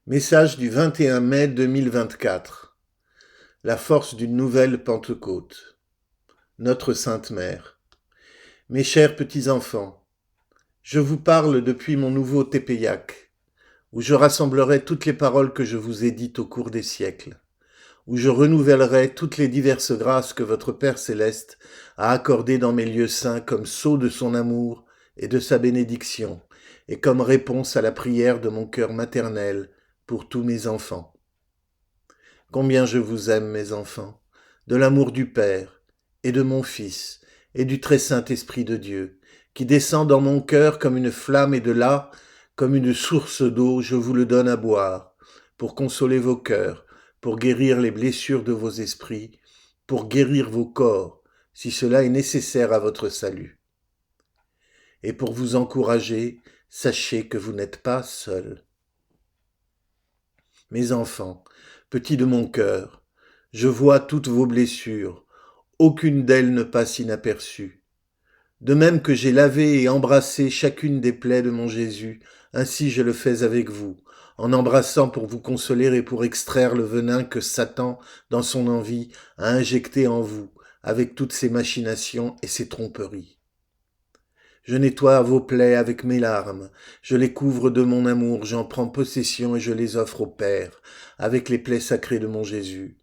Message du 21 mai 2024. La force d'une nouvelle Pentecôte. Notre Sainte Mère. Mes chers petits-enfants, je vous parle depuis mon nouveau Tepeyac, où je rassemblerai toutes les paroles que je vous ai dites au cours des siècles, où je renouvellerai toutes les diverses grâces que votre Père céleste a accordées dans mes lieux saints comme sceau de son amour et de sa bénédiction, et comme réponse à la prière de mon cœur maternel pour tous mes enfants. Combien je vous aime, mes enfants, de l'amour du Père et de mon Fils et du très Saint-Esprit de Dieu, qui descend dans mon cœur comme une flamme et de là, comme une source d'eau, je vous le donne à boire, pour consoler vos cœurs, pour guérir les blessures de vos esprits, pour guérir vos corps, si cela est nécessaire à votre salut. Et pour vous encourager, sachez que vous n'êtes pas seuls. Mes enfants, petits de mon cœur, je vois toutes vos blessures, aucune d'elles ne passe inaperçue. De même que j'ai lavé et embrassé chacune des plaies de mon Jésus, ainsi je le fais avec vous, en embrassant pour vous consoler et pour extraire le venin que Satan, dans son envie, a injecté en vous, avec toutes ses machinations et ses tromperies. Je nettoie vos plaies avec mes larmes, je les couvre de mon amour, j'en prends possession et je les offre au Père, avec les plaies sacrées de mon Jésus.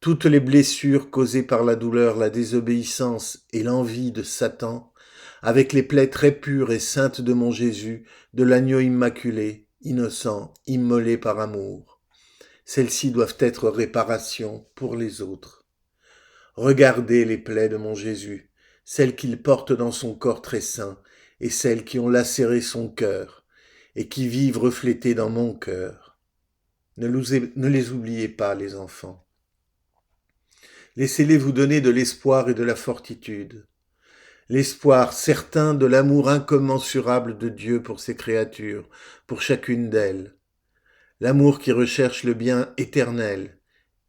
Toutes les blessures causées par la douleur, la désobéissance et l'envie de Satan, avec les plaies très pures et saintes de mon Jésus, de l'agneau immaculé, innocent, immolé par amour. Celles-ci doivent être réparation pour les autres. Regardez les plaies de mon Jésus, celles qu'il porte dans son corps très saint, et celles qui ont lacéré son cœur, et qui vivent reflétées dans mon cœur. Ne les oubliez pas, les enfants. Laissez-les vous donner de l'espoir et de la fortitude. L'espoir certain de l'amour incommensurable de Dieu pour ses créatures, pour chacune d'elles. L'amour qui recherche le bien éternel.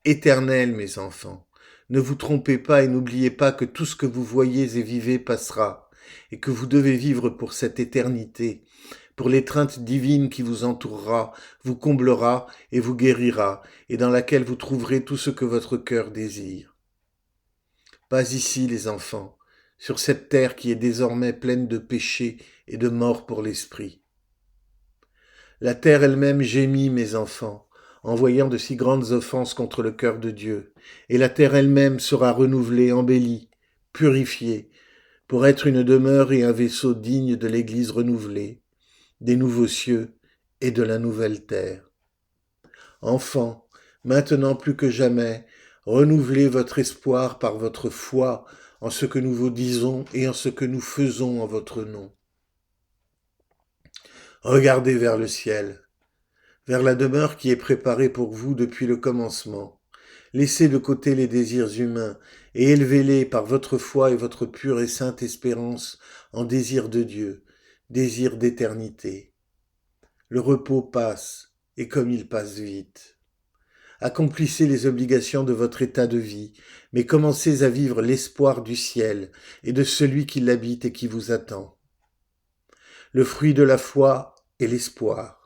Éternel, mes enfants. Ne vous trompez pas et n'oubliez pas que tout ce que vous voyez et vivez passera, et que vous devez vivre pour cette éternité, pour l'étreinte divine qui vous entourera, vous comblera et vous guérira, et dans laquelle vous trouverez tout ce que votre cœur désire. Pas ici, les enfants, sur cette terre qui est désormais pleine de péchés et de mort pour l'esprit. La terre elle-même gémit, mes enfants, en voyant de si grandes offenses contre le cœur de Dieu, et la terre elle-même sera renouvelée, embellie, purifiée, pour être une demeure et un vaisseau digne de l'Église renouvelée, des nouveaux cieux et de la nouvelle terre. Enfants, maintenant plus que jamais, renouvelez votre espoir par votre foi en ce que nous vous disons et en ce que nous faisons en votre nom. Regardez vers le ciel, vers la demeure qui est préparée pour vous depuis le commencement. Laissez de côté les désirs humains et élevez-les par votre foi et votre pure et sainte espérance en désir de Dieu, désir d'éternité. Le repos passe, et comme il passe vite. Accomplissez les obligations de votre état de vie, mais commencez à vivre l'espoir du ciel et de celui qui l'habite et qui vous attend. Le fruit de la foi est l'espoir,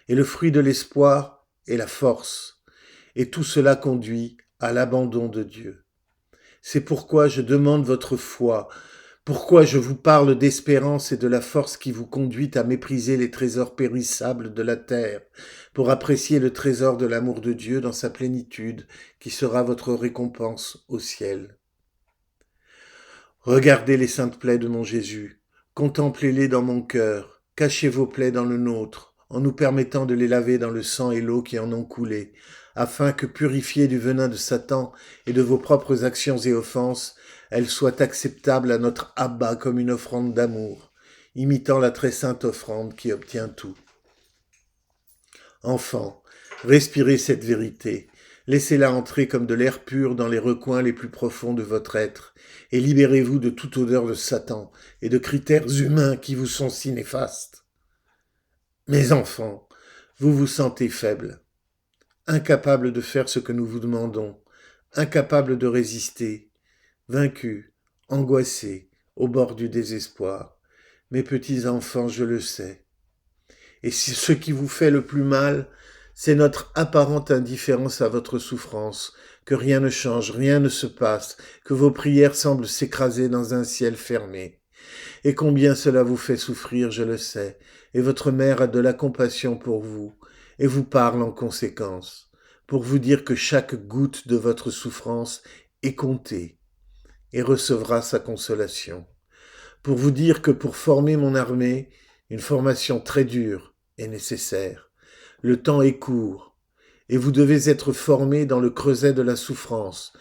et le fruit de l'espoir est la force, et tout cela conduit à l'abandon de Dieu. C'est pourquoi je demande votre foi, pourquoi je vous parle d'espérance et de la force qui vous conduit à mépriser les trésors périssables de la terre, pour apprécier le trésor de l'amour de Dieu dans sa plénitude, qui sera votre récompense au ciel. Regardez les saintes plaies de mon Jésus, contemplez-les dans mon cœur, cachez vos plaies dans le nôtre, en nous permettant de les laver dans le sang et l'eau qui en ont coulé, afin que, purifiées du venin de Satan et de vos propres actions et offenses, elles soient acceptables à notre Abba comme une offrande d'amour, imitant la très sainte offrande qui obtient tout. Enfants, respirez cette vérité, laissez-la entrer comme de l'air pur dans les recoins les plus profonds de votre être, et libérez-vous de toute odeur de Satan et de critères humains qui vous sont si néfastes. Mes enfants, vous vous sentez faibles, incapables de faire ce que nous vous demandons, incapables de résister, vaincus, angoissés, au bord du désespoir. Mes petits enfants, je le sais. Et si ce qui vous fait le plus mal, c'est notre apparente indifférence à votre souffrance, que rien ne change, rien ne se passe, que vos prières semblent s'écraser dans un ciel fermé. Et combien cela vous fait souffrir, je le sais, et votre mère a de la compassion pour vous, et vous parle en conséquence, pour vous dire que chaque goutte de votre souffrance est comptée, et recevra sa consolation. Pour vous dire que pour former mon armée, une formation très dure est nécessaire. Le temps est court, et vous devez être formés dans le creuset de la souffrance,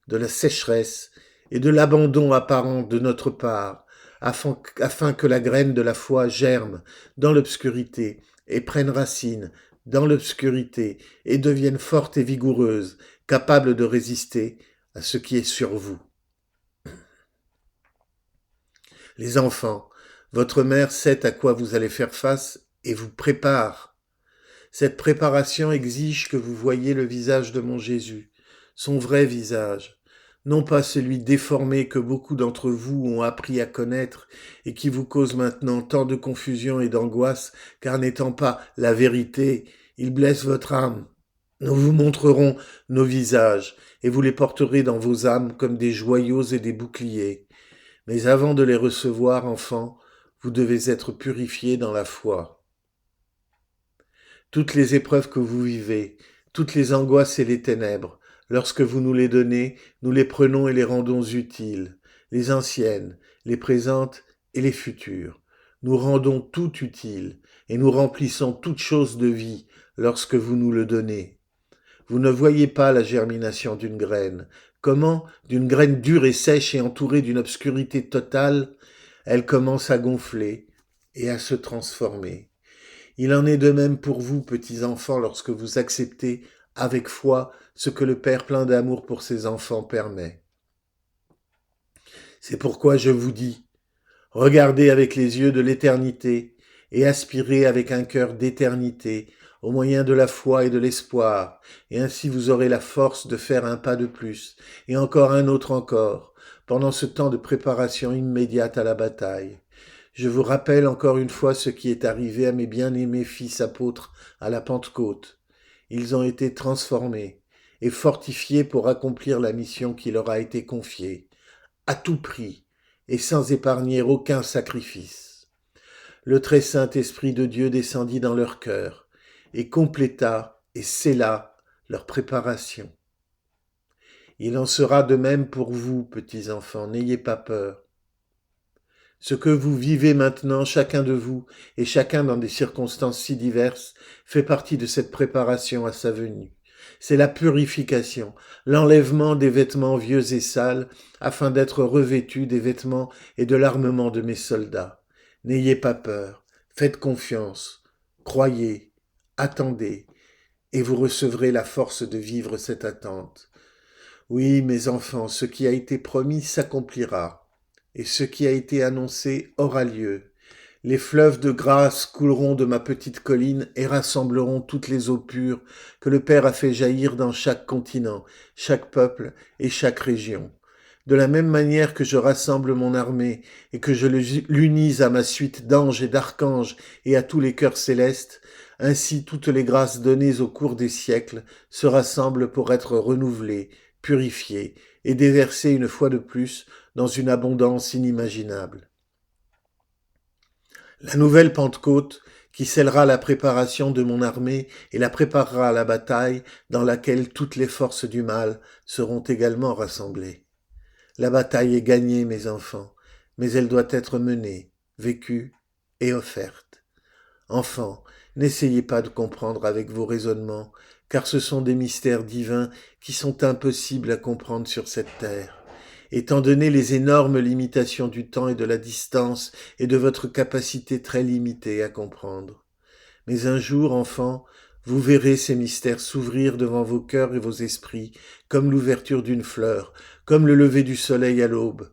de la sécheresse et de l'abandon apparent de notre part, afin que la graine de la foi germe dans l'obscurité et prenne racine dans l'obscurité et devienne forte et vigoureuse, capable de résister à ce qui est sur vous. Les enfants, votre mère sait à quoi vous allez faire face et vous prépare. Cette préparation exige que vous voyiez le visage de mon Jésus, son vrai visage, non pas celui déformé que beaucoup d'entre vous ont appris à connaître et qui vous cause maintenant tant de confusion et d'angoisse, car n'étant pas la vérité, il blesse votre âme. Nous vous montrerons nos visages, et vous les porterez dans vos âmes comme des joyaux et des boucliers. Mais avant de les recevoir, enfants, vous devez être purifiés dans la foi. Toutes les épreuves que vous vivez, toutes les angoisses et les ténèbres, lorsque vous nous les donnez, nous les prenons et les rendons utiles, les anciennes, les présentes et les futures. Nous rendons tout utile et nous remplissons toute chose de vie lorsque vous nous le donnez. Vous ne voyez pas la germination d'une graine. Comment, d'une graine dure et sèche et entourée d'une obscurité totale, elle commence à gonfler et à se transformer. Il en est de même pour vous, petits enfants, lorsque vous acceptez avec foi ce que le Père plein d'amour pour ses enfants permet. C'est pourquoi je vous dis, regardez avec les yeux de l'éternité et aspirez avec un cœur d'éternité au moyen de la foi et de l'espoir, et ainsi vous aurez la force de faire un pas de plus, et encore un autre encore, pendant ce temps de préparation immédiate à la bataille. Je vous rappelle encore une fois ce qui est arrivé à mes bien-aimés fils apôtres à la Pentecôte. Ils ont été transformés et fortifiés pour accomplir la mission qui leur a été confiée, à tout prix et sans épargner aucun sacrifice. Le très saint Esprit de Dieu descendit dans leur cœur et compléta et scella leur préparation. Il en sera de même pour vous, petits enfants, n'ayez pas peur. Ce que vous vivez maintenant, chacun de vous, et chacun dans des circonstances si diverses, fait partie de cette préparation à sa venue. C'est la purification, l'enlèvement des vêtements vieux et sales, afin d'être revêtus des vêtements et de l'armement de mes soldats. N'ayez pas peur, faites confiance, croyez, attendez, et vous recevrez la force de vivre cette attente. Oui, mes enfants, ce qui a été promis s'accomplira. Et ce qui a été annoncé aura lieu. Les fleuves de grâce couleront de ma petite colline et rassembleront toutes les eaux pures que le Père a fait jaillir dans chaque continent, chaque peuple et chaque région. De la même manière que je rassemble mon armée et que je l'unis à ma suite d'anges et d'archanges et à tous les cœurs célestes, ainsi toutes les grâces données au cours des siècles se rassemblent pour être renouvelées, purifiées et déversées une fois de plus dans une abondance inimaginable. La nouvelle Pentecôte, qui scellera la préparation de mon armée et la préparera à la bataille dans laquelle toutes les forces du mal seront également rassemblées. La bataille est gagnée, mes enfants, mais elle doit être menée, vécue et offerte. Enfants, n'essayez pas de comprendre avec vos raisonnements, car ce sont des mystères divins qui sont impossibles à comprendre sur cette terre. Étant donné les énormes limitations du temps et de la distance et de votre capacité très limitée à comprendre. Mais un jour, enfants, vous verrez ces mystères s'ouvrir devant vos cœurs et vos esprits, comme l'ouverture d'une fleur, comme le lever du soleil à l'aube.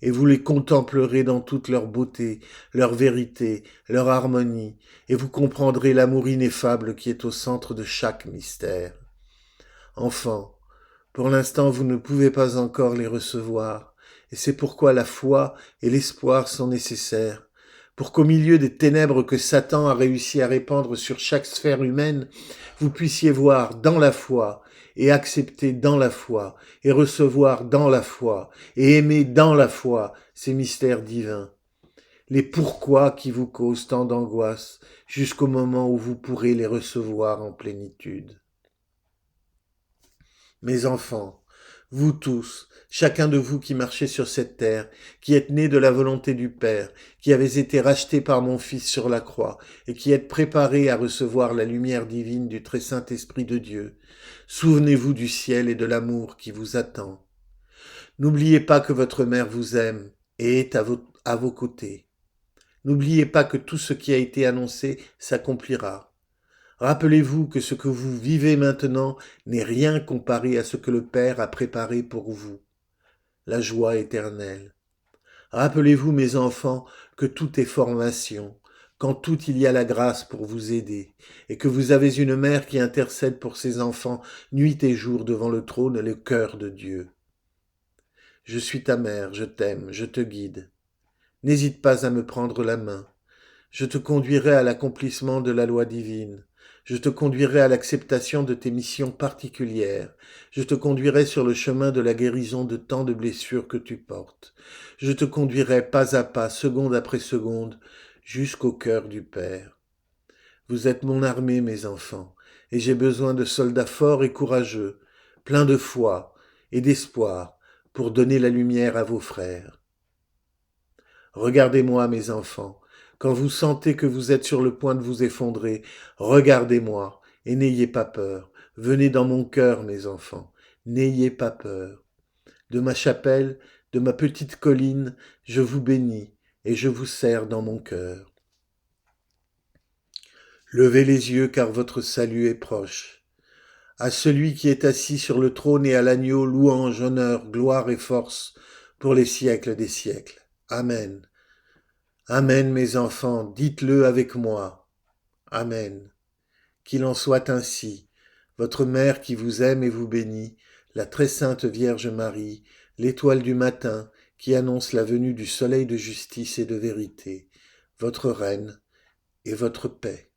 Et vous les contemplerez dans toute leur beauté, leur vérité, leur harmonie, et vous comprendrez l'amour ineffable qui est au centre de chaque mystère. Enfants, pour l'instant, vous ne pouvez pas encore les recevoir, et c'est pourquoi la foi et l'espoir sont nécessaires, pour qu'au milieu des ténèbres que Satan a réussi à répandre sur chaque sphère humaine, vous puissiez voir dans la foi, et accepter dans la foi, et recevoir dans la foi, et aimer dans la foi ces mystères divins. Les pourquoi qui vous causent tant d'angoisse, jusqu'au moment où vous pourrez les recevoir en plénitude. Mes enfants, vous tous, chacun de vous qui marchez sur cette terre, qui êtes nés de la volonté du Père, qui avez été rachetés par mon Fils sur la croix, et qui êtes préparés à recevoir la lumière divine du très Saint-Esprit de Dieu, souvenez-vous du ciel et de l'amour qui vous attend. N'oubliez pas que votre mère vous aime et est à vos côtés. N'oubliez pas que tout ce qui a été annoncé s'accomplira. Rappelez-vous que ce que vous vivez maintenant n'est rien comparé à ce que le Père a préparé pour vous, la joie éternelle. Rappelez-vous, mes enfants, que tout est formation, qu'en tout il y a la grâce pour vous aider, et que vous avez une mère qui intercède pour ses enfants nuit et jour devant le trône et le cœur de Dieu. Je suis ta mère, je t'aime, je te guide. N'hésite pas à me prendre la main. Je te conduirai à l'accomplissement de la loi divine. Je te conduirai à l'acceptation de tes missions particulières. Je te conduirai sur le chemin de la guérison de tant de blessures que tu portes. Je te conduirai pas à pas, seconde après seconde, jusqu'au cœur du Père. Vous êtes mon armée, mes enfants, et j'ai besoin de soldats forts et courageux, pleins de foi et d'espoir, pour donner la lumière à vos frères. Regardez-moi, mes enfants. Quand vous sentez que vous êtes sur le point de vous effondrer, regardez-moi et n'ayez pas peur. Venez dans mon cœur, mes enfants. N'ayez pas peur. De ma chapelle, de ma petite colline, je vous bénis et je vous serre dans mon cœur. Levez les yeux car votre salut est proche. À celui qui est assis sur le trône et à l'agneau, louange, honneur, gloire et force pour les siècles des siècles. Amen. Amen, mes enfants, dites-le avec moi. Amen. Qu'il en soit ainsi. Votre mère qui vous aime et vous bénit, la très sainte Vierge Marie, l'étoile du matin qui annonce la venue du soleil de justice et de vérité, votre reine et votre paix.